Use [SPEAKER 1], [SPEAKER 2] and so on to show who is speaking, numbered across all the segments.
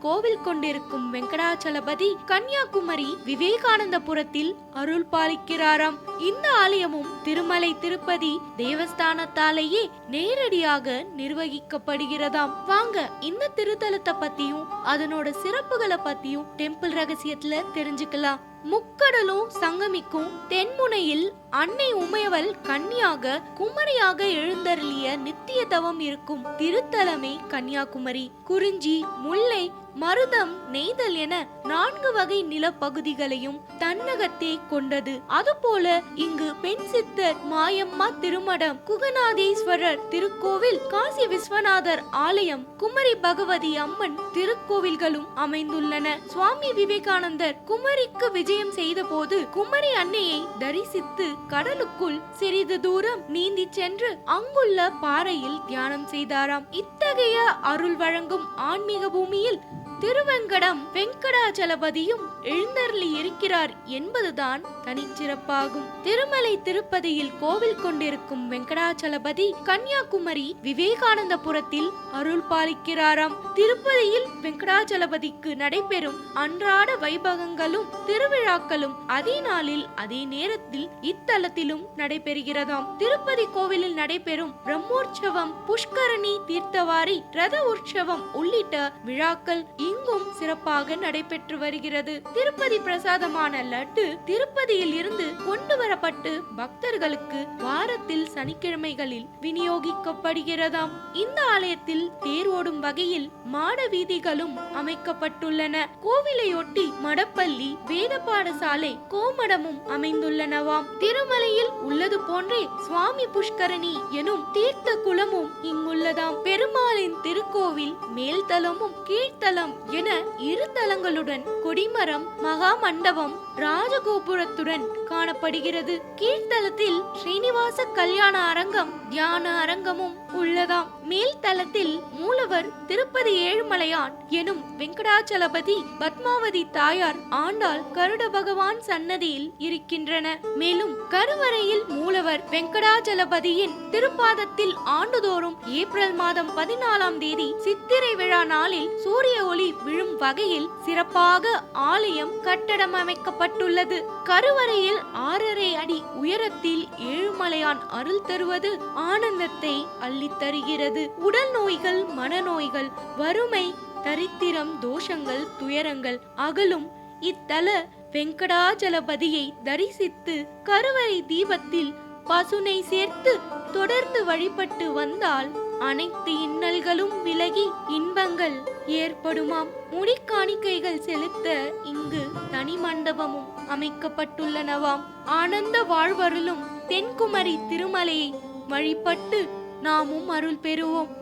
[SPEAKER 1] கோவில் கொண்டிருக்கும் வெங்கடாச்சலபதி கன்னியாகுமரி விவேகானந்தபுரத்தில் அருள் பாலிக்கிறாராம். இந்த ஆலயமும் திருமலை திருப்பதி தேவஸ்தானத்தாலேயே நேரடியாக நிர்வகிக்கப்படுகிறதாம். வாங்க இந்த திருத்தலத்தை பத்தியும் அதனோட சிறப்புகளை பத்தியும் டெம்பிள் ரகசியத்துல தெரிஞ்சுக்கலாம். முக்கடலும் சங்கமிக்கும் தென்முனையில் அன்னை உமையவள் கன்னியாக குமரியாக எழுந்தருளிய நித்திய தவம் இருக்கும் திருத்தலமே கன்னியாகுமரி. குறிஞ்சி, முல்லை, மருதம், நெய்தல் என 4 வகை நிலப்பகுதிகளையும் தன்னகத்தே கொண்டது. அதுபோல இங்கு பெண் சித்தர் மாயம்மா திருமடம், குகநாதீஸ்வரர் திருக்கோவில், காசி விஸ்வநாதர் ஆலயம், குமரி பகவதி அம்மன் திருக்கோவில்களும் அமைந்துள்ளன. சுவாமி விவேகானந்தர் குமரிக்கு விஜயம் செய்த போது குமரி அன்னையை தரிசித்து கடலுக்குள் சிறிது தூரம் நீந்தி சென்று அங்குள்ள பாறையில் தியானம் செய்தாராம். இத்தகைய அருள் வழங்கும் ஆன்மீக பூமியில் திருவெங்கடம் வெங்கடாச்சலபதியும் எழுந்தருளி இருக்கிறார் என்பதுதான் தனிச்சிறப்பாகும். திருமலை திருப்பதியில் கோவில் கொண்டிருக்கும் வெங்கடாச்சலபதி கன்னியாகுமரி விவேகானந்தபுரத்தில் அருள் பாலிக்கிறாராம். திருப்பதியில் வெங்கடாச்சலபதிக்கு நடைபெறும் அன்றாட வைபவங்களும் திருவிழாக்களும் அதே நாளில் அதே நேரத்தில் இத்தலத்திலும் நடைபெறுகிறதாம். திருப்பதி கோவிலில் நடைபெறும் பிரம்மோற்சவம், புஷ்கரணி தீர்த்தவாரி, ரத உற்சவம் உள்ளிட்ட விழாக்கள் இங்கும் சிறப்பாக நடைபெற்று வருகிறது. திருப்பதி பிரசாதமான லட்டு திருப்பதியில் இருந்து கொண்டு வரப்பட்டு பக்தர்களுக்கு வாரத்தில் சனிக்கிழமைகளில் விநியோகிக்கப்படுகிறதாம். இந்த ஆலயத்தில் தேர் ஓடும் வகையில் மாட வீதிகளும் அமைக்கப்பட்டுள்ளன. கோவிலையொட்டி மடப்பள்ளி, வேத பாடசாலை, கோமடமும் அமைந்துள்ளனவாம். திருமலையில் உள்ளது போன்றே சுவாமி புஷ்கரணி எனும் தீர்த்த குளமும் இங்குள்ளதாம். பெருமாளின் திருக்கோவில் மேல்தலமும் கீழ்த்தலம் என 2 தலங்களுடன் கொடிமரம், மகா மண்டபம், ராஜகோபுரத்துடன் காணப்படுகிறது. கீழ்த்தலத்தில் ஸ்ரீனிவாச கல்யாண அரங்கம், தியான அரங்கமும் உள்ளதாம். மேல் தலத்தில் மூலவர் திருப்பதி ஏழுமலையான் எனும் வெங்கடாச்சலபதி, பத்மாவதி தாயார், ஆண்டாள், கருட பகவான் சன்னதியில் இருக்கின்றன. மேலும் கருவறையில் மூலவர் வெங்கடாச்சலபதியின் திருப்பாதத்தில் ஆண்டுதோறும் ஏப்ரல் மாதம் 14ஆம் தேதி சித்திரை விழா நாளில் சூரிய ஒளி விழும் வகையில் சிறப்பாக ஆலயம் கட்டடம் அமைக்கப்பட்டுள்ளது. கருவறையில் 6.5 அடி உயரத்தில் ஏழுமலையான் அருள் தருவது ஆனந்தத்தை அள்ளித் தருகிறது. உடல் நோய்கள், மனநோய்கள், வறுமை, தரித்திரம், தோஷங்கள், துயரங்கள் அகலும். இத்தல வெங்கடாச்சலபதியை தரிசித்து கருவறை தீபத்தில் பசுனை சேர்த்து தொடர்ந்து வழிபட்டு வந்தால் அனைத்து இன்னல்களும் விலகி இன்பங்கள் ஏற்படுமாம். முடிக்காணிக்கைகள் செலுத்த இங்கு தனி மண்டபமும் அமைக்கப்பட்டுள்ளனவாம். ஆனந்த வாழ்வருளும் தென்குமரி திருமலையை வழிபட்டு நாமும் அருள் பெறுவோம்.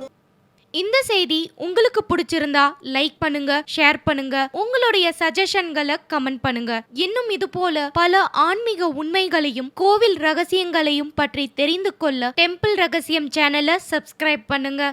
[SPEAKER 1] இந்த செய்தி உங்களுக்கு பிடிச்சிருந்தா லைக் பண்ணுங்க, ஷேர் பண்ணுங்க, உங்களுடைய சஜஷன்களை கமெண்ட் பண்ணுங்க. இன்னும் இது போல பல ஆன்மீக உண்மைகளையும் கோவில் ரகசியங்களையும் பற்றி தெரிந்து கொள்ள டெம்பிள் ரகசியம் சேனலை சப்ஸ்கிரைப் பண்ணுங்க.